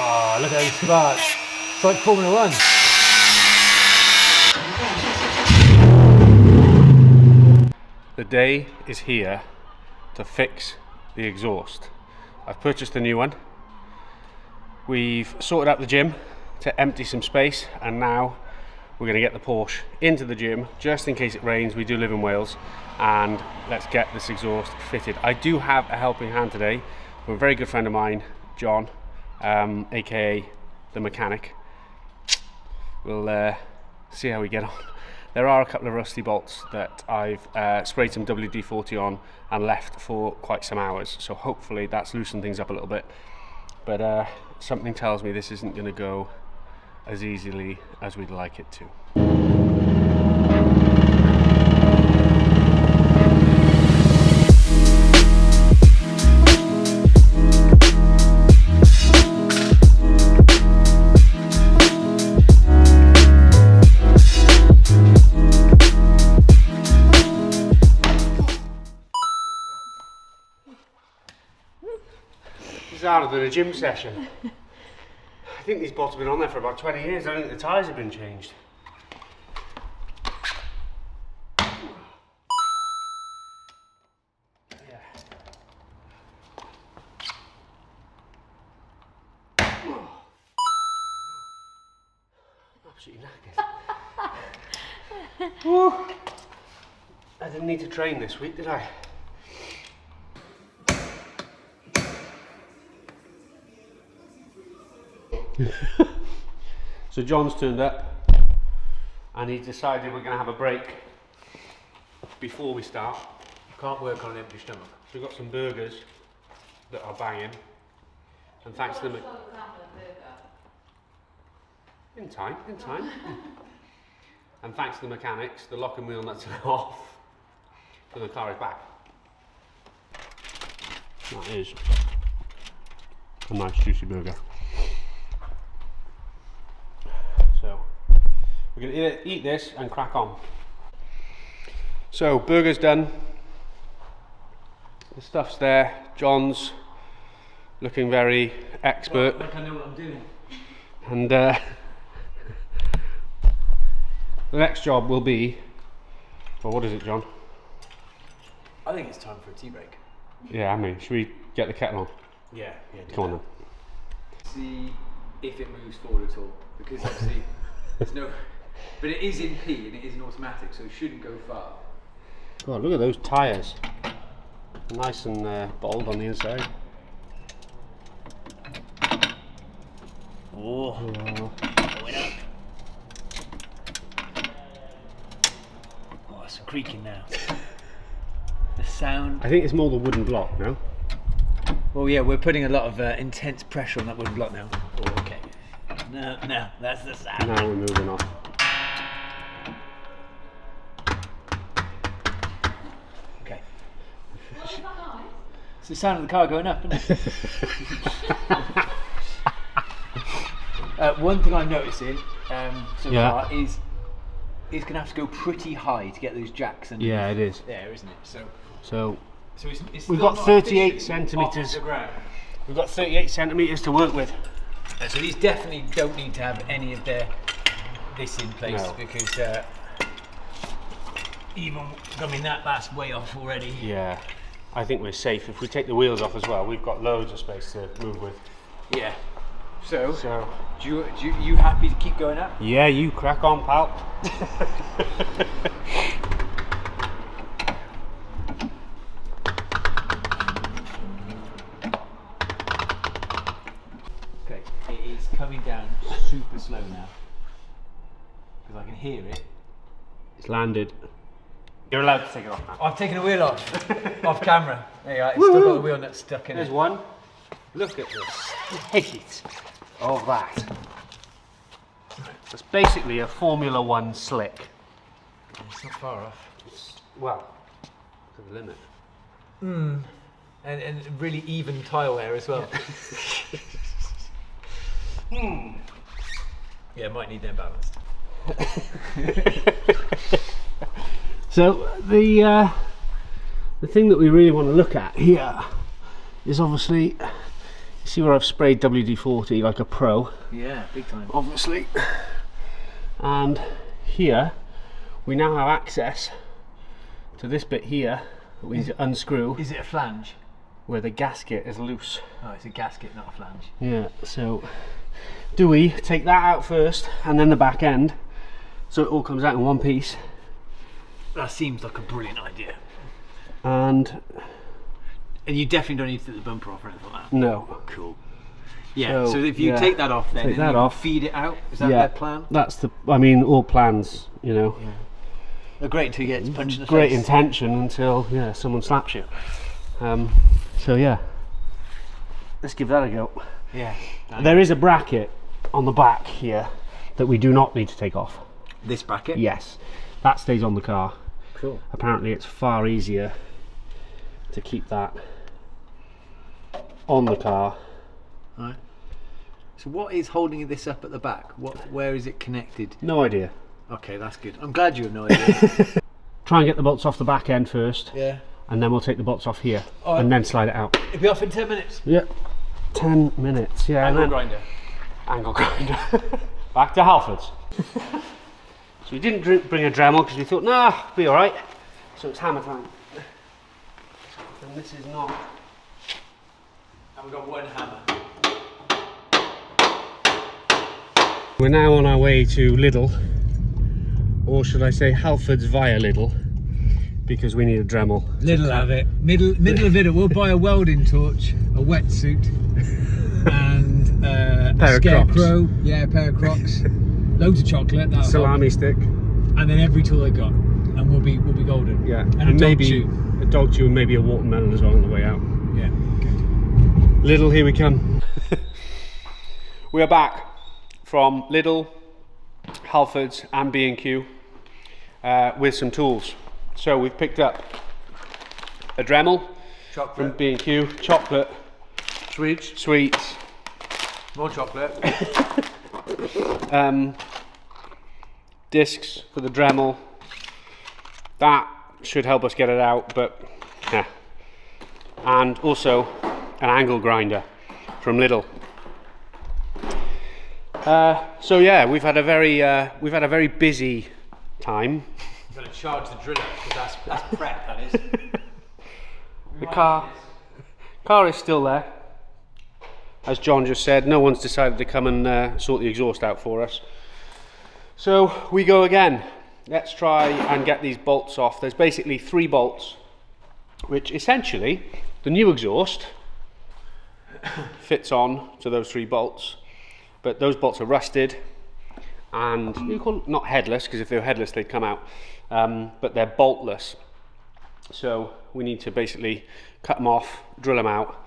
Oh, look at those sparks. It's like Formula One. The day is here to fix the exhaust. I've purchased a new one. We've sorted out the gym to empty some space, and now we're going to get the Porsche into the gym just in case it rains. We do live in Wales, and let's get this exhaust fitted. I do have a helping hand today from a very good friend of mine, John, aka the mechanic. We'll see how we get on. There are a couple of rusty bolts that I've sprayed some WD-40 on and left for quite some hours, so hopefully that's loosened things up a little bit. But something tells me this isn't going to go as easily as we'd like it to. This is harder than a gym session. I think these bolts have been on there for about 20 years. I don't think the tyres have been changed. Yeah. Absolutely knackered. Woo. I didn't need to train this week, did I? So John's turned up and he's decided we're going to have a break before we start. Can't work on an empty stomach. So we've got some burgers that are banging, and thanks to them, in time, and thanks to the mechanics, the lock and wheel nuts are off and the car is back. That is a nice juicy burger. So we're going to eat this and crack on. So burger's done, the stuff's there. John's looking very expert. Like I know what I'm doing. And the next job will be, well, what is it, John? I think it's time for a tea break. Yeah, I mean, should we get the kettle on? Yeah, Come on then. See if it moves forward at all, because obviously there's no, but it is in P and it is an automatic, so it shouldn't go far. God, look at those tyres. Nice and bold on the inside. Oh, Oh. going up. Oh, it's creaking now. The sound. I think it's more the wooden block, no? Well, yeah, we're putting a lot of intense pressure on that wooden block now. Oh, okay. No, that's the sound. Now we're moving off. Okay. It's the sound of the car going up, isn't it? One thing I'm noticing so far is it's going to have to go pretty high to get those jacks underneath. Yeah, it is. There, isn't it? So it's we've still got not 38 officially centimetres. off the ground. We've got 38 centimetres to work with. So these definitely don't need to have any of this in place, No. because that's way off already. Yeah, I think we're safe. If we take the wheels off as well, we've got loads of space to move with. Yeah. So So you happy to keep going up? yeah, you crack on, pal. Okay, it is coming down super slow now, because I can hear it. It's landed. You're allowed to take it off now. I've taken the wheel off, off camera. There you are, it's still got the wheel nut stuck in There's it. one. Look at this height of that. It's basically a Formula One slick. It's not far off. Well, to the limit. And really even tyre wear as well. Yeah, might need them balanced. So the thing that we really want to look at here is obviously See where I've sprayed WD-40 like a pro, Yeah, big time. obviously. And here we now have access to this bit here that we need to unscrew, Is it a flange? where the gasket is loose. Oh, it's a gasket, not a flange. Yeah, so do we take that out first and then the back end so it all comes out in one piece? That seems like a brilliant idea. And you definitely don't need to take the bumper off or anything like that. no. Cool. Yeah, so, So, if you yeah, take that off then, take and that you off. feed it out, is that Yeah, their plan? that's the, I mean, all plans, you know. Yeah. They're great until you get punched in the Great face. intention until, yeah, someone slaps you. So yeah, let's give that a go. Yeah. There is a bracket on the back here that we do not need to take off. This bracket? Yes, that stays on the car. Cool. Apparently it's far easier to keep that on the car. Alright. So what is holding this up at the back? Where is it connected? No idea. Okay, that's good. I'm glad you have no idea. Try and get the bolts off the back end first, Yeah. and then we'll take the bolts off here Alright. and then slide it out. It'll be off in 10 minutes. Yeah, 10 minutes. Yeah, and Angle then grinder. angle grinder. Back to Halfords. So we didn't bring a Dremel because we thought, nah, be all right. So it's hammer time. And this is not. And we've got one hammer. We're now on our way to Lidl, or should I say Halfords via Lidl, because we need a Dremel. Little of it. Middle of it. We'll buy a welding torch, a wetsuit, and a Pair of scarecrow. Yeah, a pair of Crocs. Loads of chocolate. That'll Salami stick. help. And then every tool they got, and we'll be golden. Yeah, And, a and dog maybe chew. a dog chew and maybe a watermelon as well on the way out. Yeah, good. Lidl, here we come. We are back from Lidl, Halfords and B&Q with some tools. So we've picked up a Dremel from Chocolate. B&Q, chocolate, sweets, More chocolate. discs for the Dremel. That should help us get it out, but yeah. And also an angle grinder from Lidl. So yeah, we've had a very busy time. I'm going to charge the driller because that's prep. That is. The car is still there. As John just said, no one's decided to come and sort the exhaust out for us. So we go again. Let's try and get these bolts off. There's basically 3 bolts, which essentially the new exhaust fits on to those 3 bolts, but those bolts are rusted and you call it not headless, because if they were headless they'd come out, but they're boltless. So we need to basically cut them off, drill them out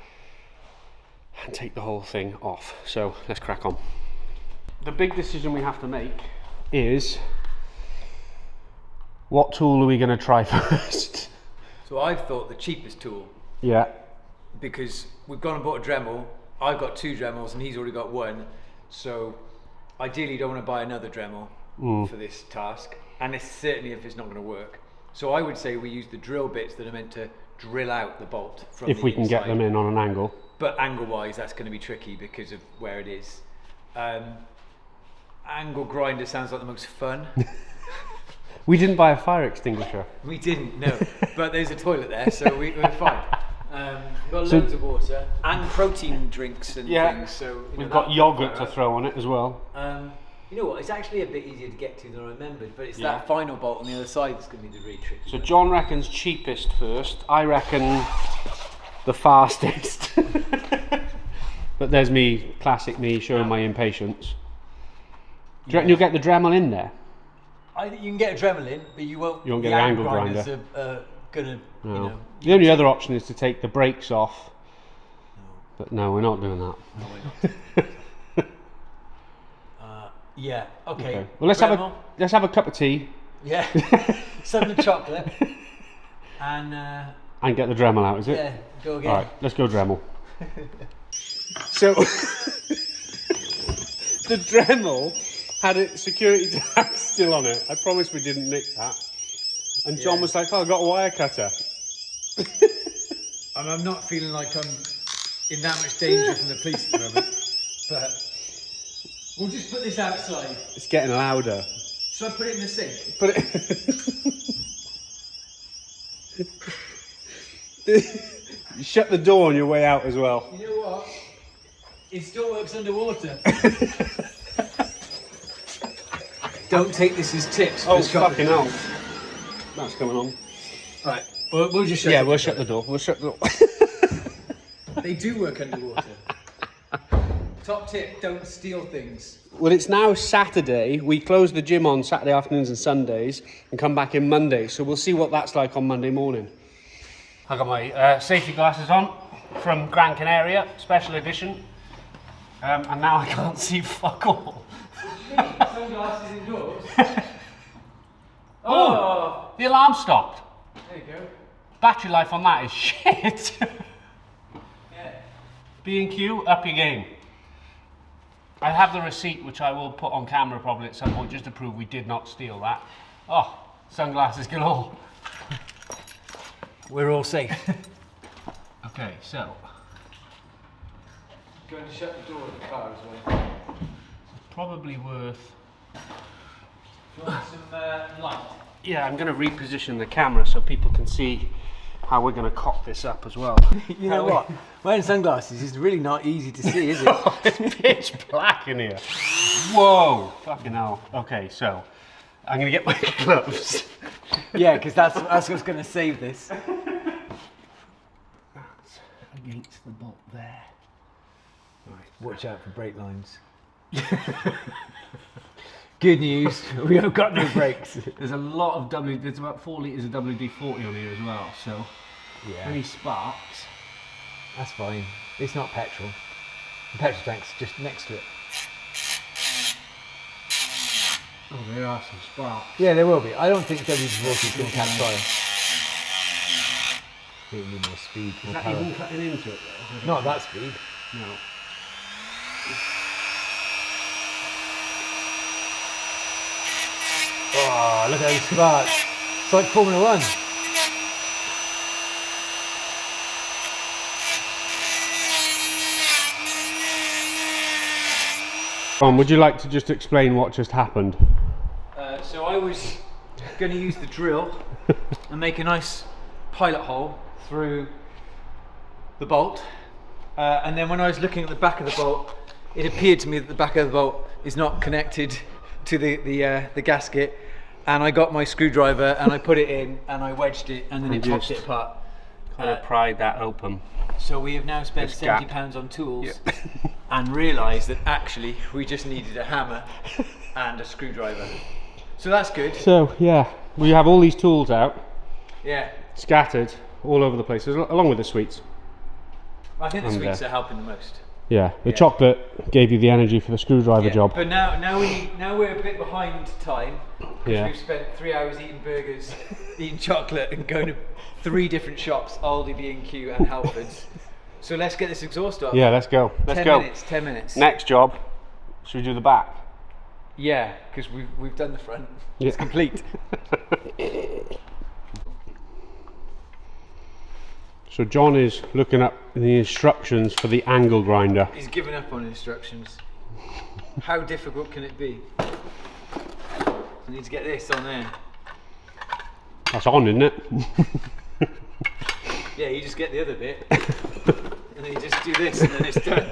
and take the whole thing off. So let's crack on. The big decision we have to make is, what tool are we going to try first? So I've thought the cheapest tool, Yeah. because we've gone and bought a Dremel. I've got 2 Dremels and he's already got 1. So ideally you don't want to buy another Dremel for this task. And it's certainly if it's not going to work. So I would say we use the drill bits that are meant to drill out the bolt from If the we can get inside. them in on an angle. But angle wise that's going to be tricky because of where it is. Angle grinder sounds like the most fun. We didn't buy a fire extinguisher. We didn't, no. But there's a toilet there, so we're fine. We've got So- loads of water and protein drinks and things. So you We've know, got that'll yogurt be to fine. throw on it as well. You know what? It's actually a bit easier to get to than I remembered, but it's Yeah. that final bolt on the other side that's going to be the really tricky. So John reckons cheapest first. I reckon the fastest. But there's me, classic me, showing my impatience. Do you reckon you'll get the Dremel in there? I think you can get a Dremel in, but you won't get the angle grinders grinder. Are gonna, No. you know. The only other option is to take the brakes off. But no, we're not doing that. No, we're not. Yeah. Okay. Well, let's Dremel. have a cup of tea Yeah. Some chocolate. And and get the Dremel out. Is it? yeah, go again. All right, let's go Dremel. So the Dremel had a security tag still on it. I promise we didn't nick that. And John was like, "Oh, I got a wire cutter." And I'm not feeling like I'm in that much danger from the police at the moment. But we'll just put this outside. It's getting louder. Shall I put it in the sink? Put it. You shut the door on your way out as well. You know what? It still works underwater. Don't take this as tips. Oh, fucking hell. That's coming on. Right, we'll just shut. Yeah, we'll shut the door. We'll shut the door. They do work underwater. Top tip: don't steal things. Well, it's now Saturday. We close the gym on Saturday afternoons and Sundays and come back in Monday. So we'll see what that's like on Monday morning. I got my safety glasses on from Gran Canaria, special edition. And now I can't see fuck all. Sunglasses indoors. Oh, the alarm stopped. There you go. Battery life on that is shit. Yeah. B&Q, up your game. I have the receipt, which I will put on camera probably at some point, just to prove we did not steal that. Oh, sunglasses galore. We're all safe. Okay, so. Going to shut the door of the car as well. Probably worth. Do you want some light? Yeah, I'm going to reposition the camera so people can see how we're going to cock this up as well. You know what? Wearing sunglasses is really not easy to see, is it? It's pitch black in here. Whoa, fucking hell. Okay, so I'm going to get my gloves. Yeah, because that's what's going to save this. That's against the bolt there. Right. Watch out for brake lines. Good news, we haven't got no brakes. There's a lot of there's about 4 litres of WD-40 on here as well, so yeah, any sparks. That's fine. It's not petrol. The petrol tank's just next to it. Oh, there are some sparks. Yeah, there will be. I don't think WD-40 is going to catch fire. I think we need more speed, Is more that power. even cutting into it though? Not that speed. No. Oh, look at those sparks. It's like Formula 1. Would you like to just explain what just happened? So I was going to use the drill and make a nice pilot hole through the bolt. And then when I was looking at the back of the bolt, it appeared to me that the back of the bolt is not connected to the gasket. And I got my screwdriver and I put it in and I wedged it and then it popped it apart. Kind of pried that open. So we have now spent This £70 gap. on tools. Yep. And realised that actually we just needed a hammer and a screwdriver. So that's good. So yeah, we have all these tools out, Yeah. scattered all over the place, along with the sweets. I think the And, sweets are helping the most. Yeah, the Yeah. chocolate gave you the energy for the screwdriver Yeah, job. But now we're a bit behind time. Yeah. We've spent 3 hours eating burgers, eating chocolate, and going to 3 different shops: Aldi, B&Q, and Halfords. So let's get this exhaust off. Yeah, let's go. Let's 10 go. minutes. 10 minutes. Next job, should we do the back? Yeah, because we've done the front. Yeah. It's complete. So John is looking up the instructions for the angle grinder. He's given up on instructions. How difficult can it be? I need to get this on there. That's on, isn't it? Yeah, you just get the other bit, and then you just do this, and then it's done.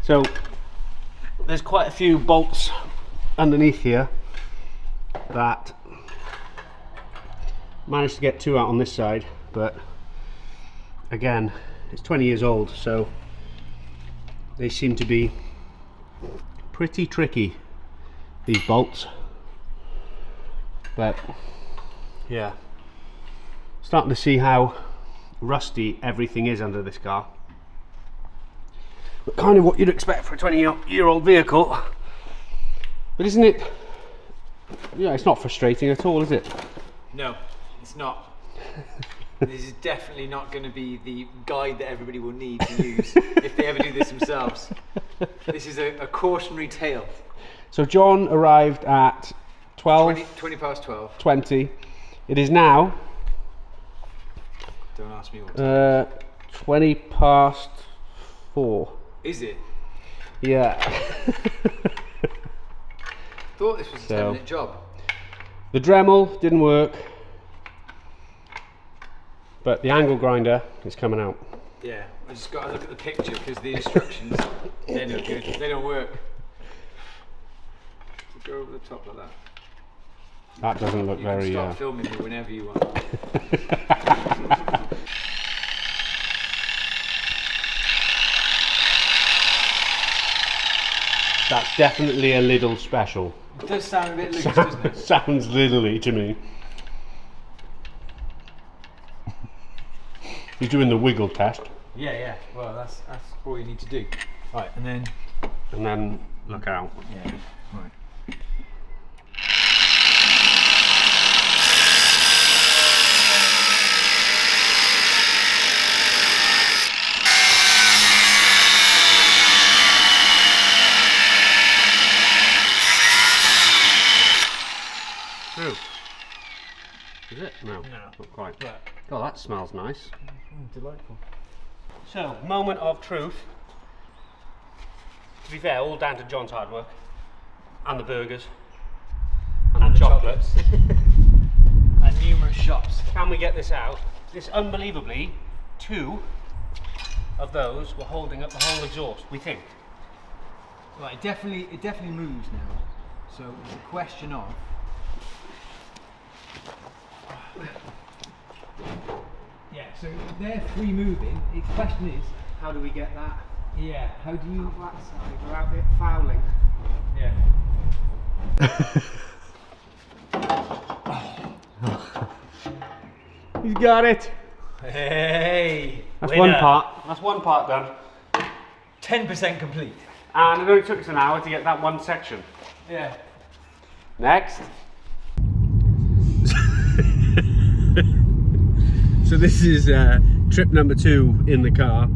So there's quite a few bolts underneath here that managed to get 2 out on this side, but again, it's 20 years old, so they seem to be pretty tricky, these bolts. But yeah, starting to see how rusty everything is under this car. But kind of what you'd expect for a 20-year-old vehicle. But isn't it, yeah, it's not frustrating at all, is it? No, it's not. This is definitely not going to be the guide that everybody will need to use if they ever do this themselves. This is a cautionary tale. So John arrived at 20 past 12. 20. It is now Don't ask me what. 4:20. Is it? Yeah. Thought this was a 10-minute job. The Dremel didn't work, but the angle grinder is coming out. Yeah, I just got to look at the picture because the instructions, they're no good. They don't work. So go over the top like that. That doesn't look You very... can start filming me whenever you want. That's definitely a little special. It does sound a bit loose, doesn't it? Sounds littly to me. He's doing the wiggle test. Yeah, yeah. Well, that's all you need to do. Right, and then look out. yeah, right. Through. Is it? No, not quite. Oh, that smells nice. Delightful. So, moment of truth. To be fair, all down to John's hard work. And the burgers. And the chocolates. And numerous shops. Can we get this out? This, unbelievably, 2 of those were holding up the whole exhaust, we think. Right, it definitely moves now. So it's a question of... Yeah, so they're free moving. The question is, How do we get that yeah, how do you... that side without it fouling? Yeah. He's got it. Hey! That's winner. one part. That's one part done. 10% complete. And it only took us an hour to get that one section. Yeah. Next. So this is trip number 2 in the car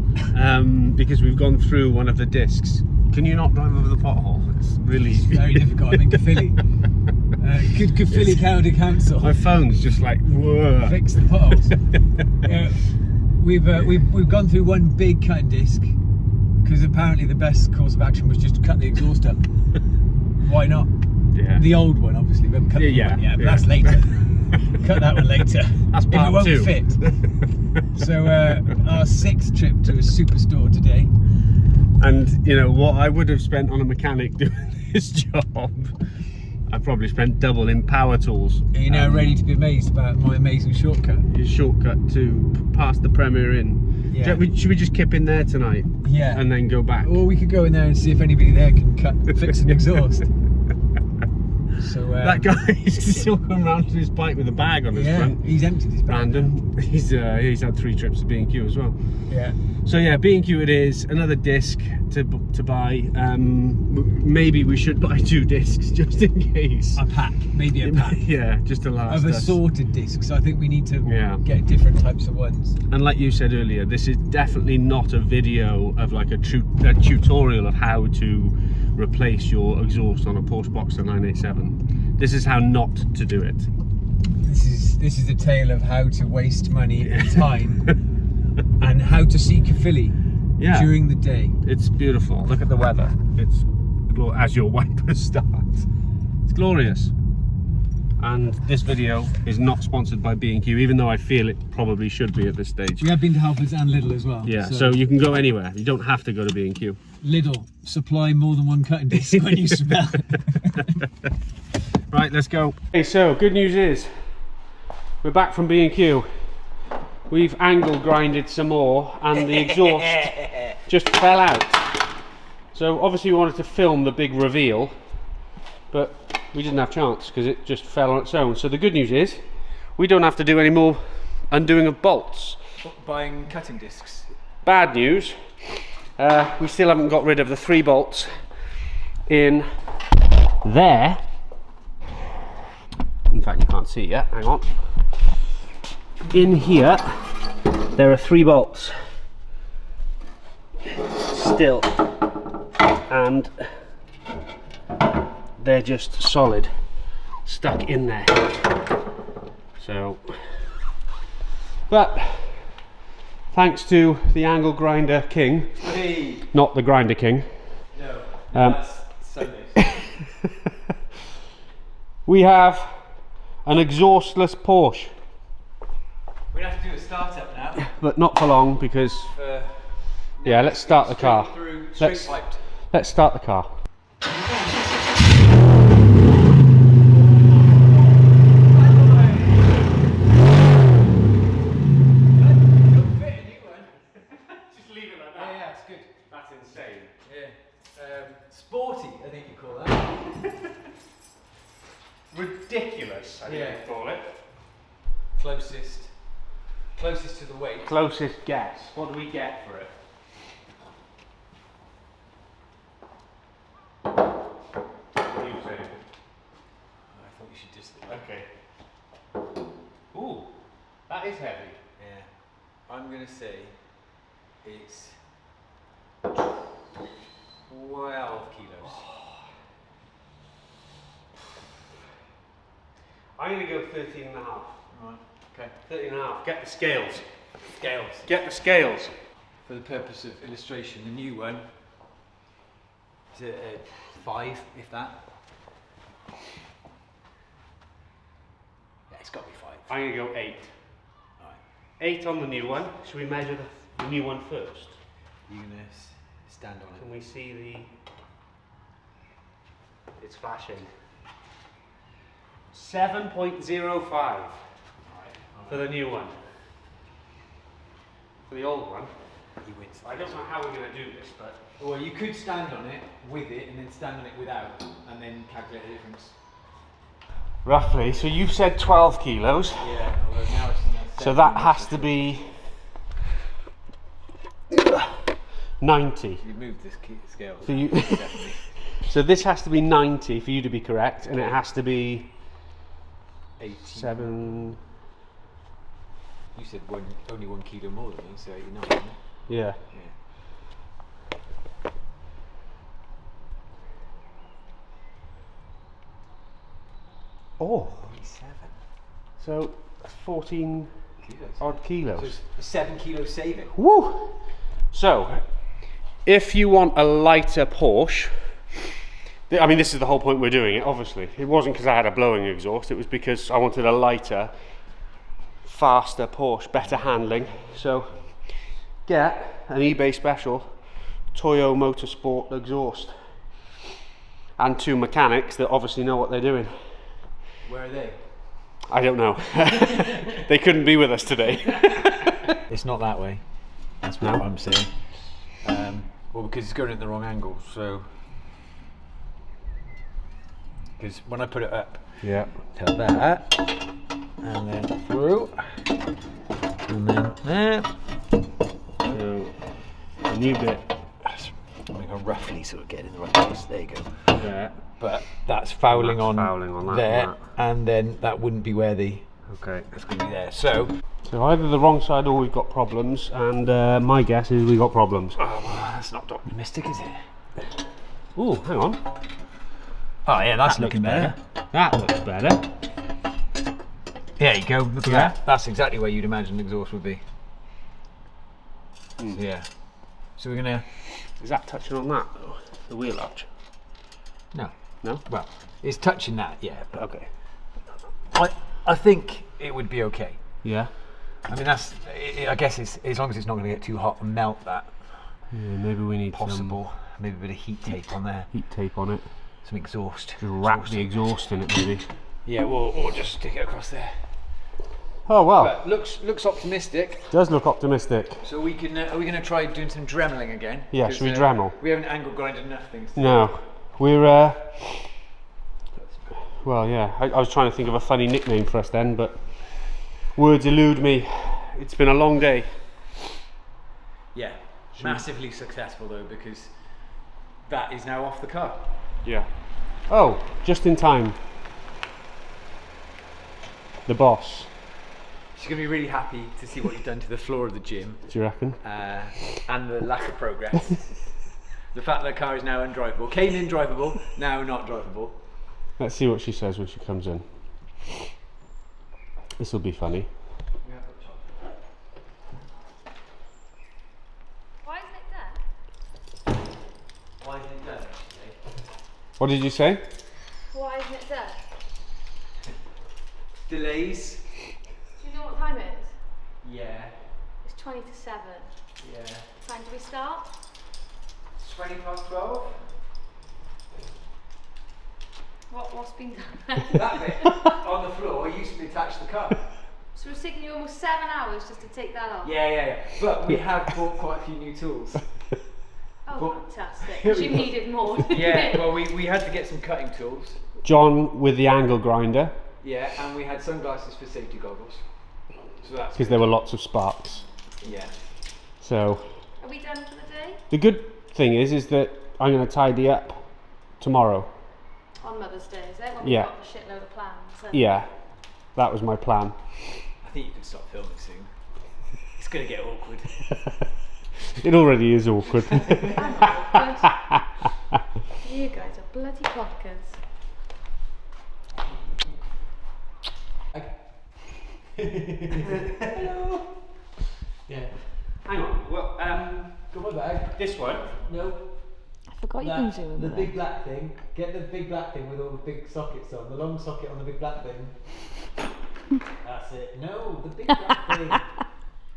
because we've gone through one of the discs. Can you not drive over the pothole? It's really Very difficult. I'm in Caerphilly. Good Caerphilly County Council. My phone's just like whoa. Fix the potholes. We've gone through one big cutting disc because apparently the best course of action was just to cut the exhaust up. Why not? Yeah. The old one, obviously. We haven't cut the new one yet, but that's later. Cut that one later. That's if it part won't 2. fit. So our 6th trip to a superstore today. And you know what I would have spent on a mechanic doing this job, I probably spent double in power tools. Are you now ready to be amazed about my amazing shortcut? Your shortcut to past the Premier Inn. Yeah. Should we just kip in there tonight? Yeah. And then go back? Or we could go in there and see if anybody there can fix an exhaust. So that guy is still coming around to his bike with a bag on his front. He's emptied his bag. Random. He's had 3 trips to B&Q as well. Yeah. So yeah, B&Q it is. Another disc to buy. Maybe we should buy 2 discs just in case. A pack, maybe a pack. Yeah, just to last Of us. assorted discs. I think we need to Yeah. get different types of ones. And like you said earlier, this is definitely not a video of like a tutorial of how to replace your exhaust on a Porsche Boxster 987. This is how not to do it. This is a tale of how to waste money and time and how to see Caerphilly during the day. It's beautiful. Look at the weather. It's as your wipers start. It's glorious. And this video is not sponsored by B&Q, even though I feel it probably should be at this stage. We have been to Halfords and Lidl as well. Yeah, so you can go anywhere. You don't have to go to B&Q. Lidl, supply more than one cutting disc when you smell it. Right, let's go. Okay, so good news is we're back from B&Q. We've angle grinded some more and the exhaust just fell out. So obviously we wanted to film the big reveal, but we didn't have a chance because it just fell on its own. So the good news is we don't have to do any more undoing of bolts. Buying cutting discs. Bad news, we still haven't got rid of the 3 bolts in there. In fact, you can't see it yet, hang on. In here, there are 3 bolts still, and they're just solid, stuck in there. So, but thanks to the angle grinder king, Hey. not the grinder king. No, that's Sundays. We have an exhaustless Porsche, We have to do a startup now. but not for long because yeah, let's start the car. Let's start the car. Just leave it like that. Yeah, it's good. That's insane. Yeah. Sporty, I think you call that. Ridiculous, I think you call it. Closest to the weight. Closest guess. What do we get for it? What are you saying? I thought you should just. Okay. Ooh, that is heavy. Yeah. I'm gonna say it's 12 kilos. I'm going to go 13 and a half. Right. Okay. 13 and a half. Get the scales. Scales. Get the scales. For the purpose of illustration, the new one is at 5, if that. Yeah, it's got to be 5. I'm going to go 8. Alright. 8 on the new one. Should we measure the new one first? You're going to stand on it. Can we see the... It's flashing. 7.05 for the new one. For the old one, He wins. I don't know how we're going to do this, but... Well, you could stand on it with it and then stand on it without and then calculate the difference. Roughly, so you've said 12 kilos. Yeah, although now it's in that So that has to be 90 You moved this scale. for you. Definitely. So this has to be 90 for you to be correct, and it has to be 80. 7. You said only 1 kilo more than me, so 89. Isn't it? Yeah. Yeah. Oh, 47 so 14 kilos. odd So kilos. it's a 7 kilo saving. Woo! So, if you want a lighter Porsche, I mean, this is the whole point we're doing it, obviously. It wasn't because I had a blowing exhaust, it was because I wanted a lighter, faster Porsche, better handling. So, get an eBay special Toyo Motorsport exhaust. And 2 mechanics that obviously know what they're doing. Where are they? I don't know. They couldn't be with us today. It's not that way. That's what I'm saying. Well, because it's going in the wrong angle, so... Because when I put it up Yeah. to that, and then through, and then there. So, a new bit. I'm going to go roughly so it get in the right place. There you go. There. But that's fouling, That's on, fouling on that there, and and then that wouldn't be where the... Okay. It's going to be there. So either the wrong side or we've got problems, and my guess is we've got problems. oh, well, that's not optimistic, is it? Ooh, hang on. Oh yeah, that's That looking looks better. That looks better. There you go. Look at Yeah. that. That's exactly where you'd imagine the exhaust would be. So, yeah. So we're gonna. Is that touching on that though? The wheel arch? No. No? Well, it's touching that, yeah. But Okay. I think it would be okay. Yeah. I mean, that's. I guess it's as long as it's not going to get too hot and melt that. Yeah, maybe we need Possible. Maybe a bit of heat tape on there. some heat tape on it. Some exhaust. Just wrap the exhaust in it maybe. Yeah, or just stick it across there. Oh well. But looks optimistic. Does look optimistic. So we can. Are we going to try doing some dremeling again? Yeah, 'Cause, should we Dremel? We haven't angle grinded enough things. No. We're well, yeah. I was trying to think of a funny nickname for us then, but words elude me. It's been a long day. Yeah, massively successful though, because that is now off the car. Yeah. Oh, just in time. The boss. She's going to be really happy to see what you've done to the floor of the gym Do you reckon? and the lack of progress. The fact that the car is now undrivable. Came in drivable, now not drivable. Let's see what she says when she comes in. This will be funny. What did you say? Why isn't it done? Delays. Do you know what time it is? Yeah. It's 20 to 7. Yeah. What time do we start? 20 past 12. What's been done? That bit on the floor used to be attached to the car. So it's taken you almost 7 hours just to take that off? Yeah. But we have bought quite a few new tools. Oh, fantastic. Because you needed more, didn't Yeah, you? well, we had to get some cutting tools. John with the angle grinder. Yeah, and we had sunglasses for safety goggles. So that's Because there were lots of sparks. Yeah. So Are we done for the day? the good thing is that I'm going to tidy up tomorrow. On Mother's Day, is it? When Yeah. we've got a shitload of plans. Yeah, that was my plan. I think you can stop filming soon. It's going to get awkward. It already is awkward. I'm awkward. You guys are bloody clockers. Hello. Yeah. Hang on, well, Got my bag. this one. No. I forgot you can zoom The with big it. black thing. Get the big black thing with all the big sockets on. The long socket on the big black thing. That's it. No, the big black thing.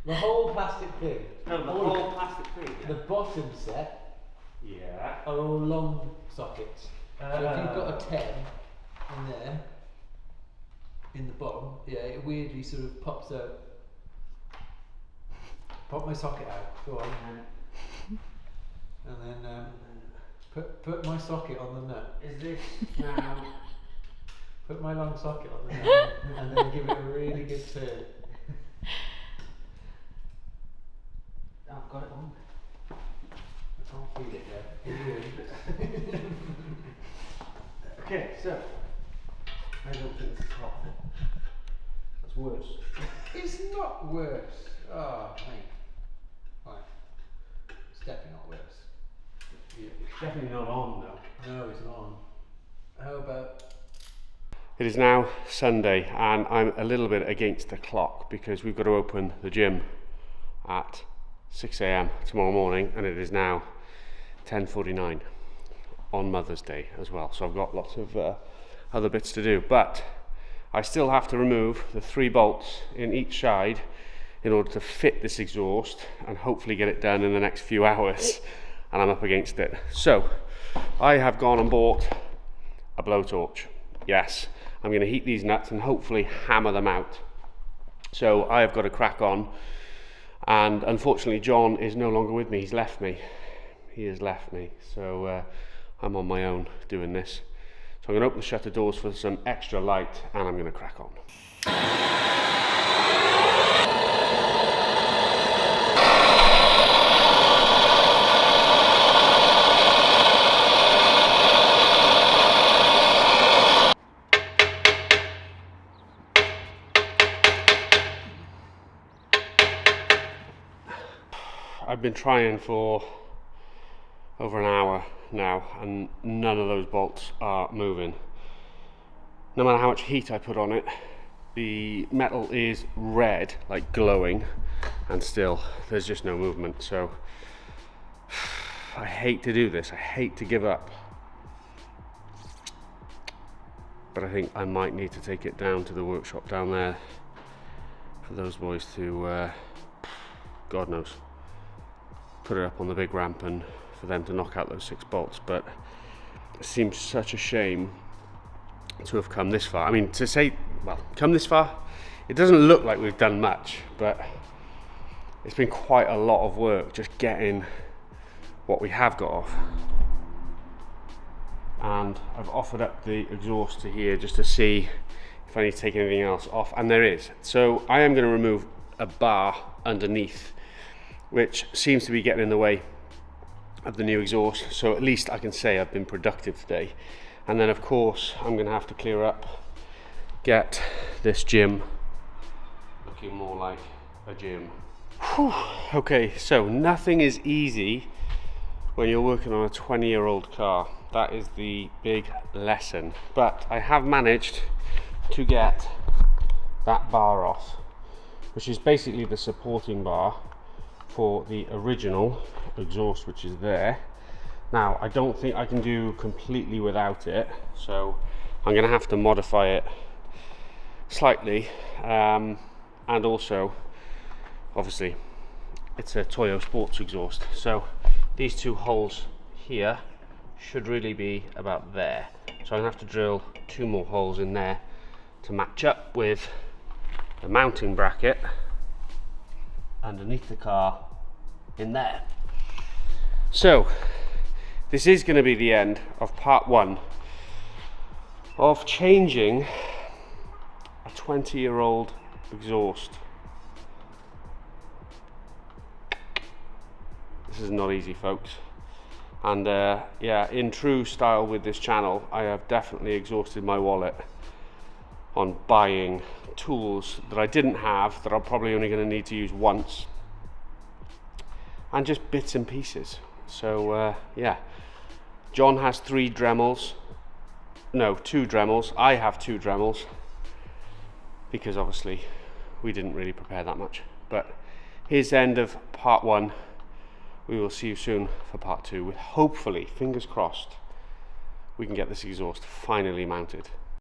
The whole plastic thing. No, the All whole plastic thing. The bottom set Yeah. are all long sockets. So if you've got a 10 in there, in the bottom, yeah, it weirdly sort of pops out. Pop my socket out. Go on. And then put my socket on the nut. Is this now? Put my long socket on the nut and then give it a really good turn. I've got it on. I can't feel it yet. Can you? Okay, so I don't think this is hot. That's worse. It's not worse. Oh, mate. Right. It's definitely not worse. It's definitely not on though. No, it's not on. How about... It is now Sunday and I'm a little bit against the clock because we've got to open the gym at 6 AM tomorrow morning and it is now 10:49 on Mother's Day as well. So I've got lots of other bits to do, but I still have to remove the 3 bolts in each side in order to fit this exhaust and hopefully get it done in the next few hours, and I'm up against it. So I have gone and bought a blowtorch. Yes, I'm going to heat these nuts and hopefully hammer them out. So I have got to crack on, and unfortunately John is no longer with me. He's left me. He has left me, so I'm on my own doing this. So I'm going to open the shutter doors for some extra light and I'm going to crack on. I've been trying for over an hour now and none of those bolts are moving. No matter how much heat I put on it, the metal is red, like glowing, and still there's just no movement. So I hate to do this, I hate to give up, but I think I might need to take it down to the workshop down there for those boys to God knows, put it up on the big ramp and for them to knock out those 6 bolts. But it seems such a shame to have come this far. I mean, to say, well, come this far, it doesn't look like we've done much, but it's been quite a lot of work just getting what we have got off. And I've offered up the exhaust to here just to see if I need to take anything else off, and there is. So I am going to remove a bar underneath, which seems to be getting in the way of the new exhaust, so at least I can say I've been productive today. And then of course I'm going to have to clear up, get this gym looking more like a gym. Whew. Okay, so nothing is easy when you're working on a 20-year-old car. That is the big lesson, but I have managed to get that bar off, which is basically the supporting bar for the original exhaust, which is there. Now, I don't think I can do completely without it, so I'm going to have to modify it slightly, and also, obviously, it's a Toyo Sports exhaust, so these two holes here should really be about there. So I'm going to have to drill 2 more holes in there to match up with the mounting bracket underneath the car in there. So this is going to be the end of part 1 of changing a 20-year-old exhaust. This is not easy, folks, and yeah, in true style with this channel, I have definitely exhausted my wallet on buying tools that I didn't have, that I'm probably only going to need to use once, and just bits and pieces. So yeah, John has 3 Dremels, no, 2 Dremels. I have 2 Dremels because obviously we didn't really prepare that much. But here's the end of part 1. We will see you soon for part 2 with, hopefully, fingers crossed, we can get this exhaust finally mounted.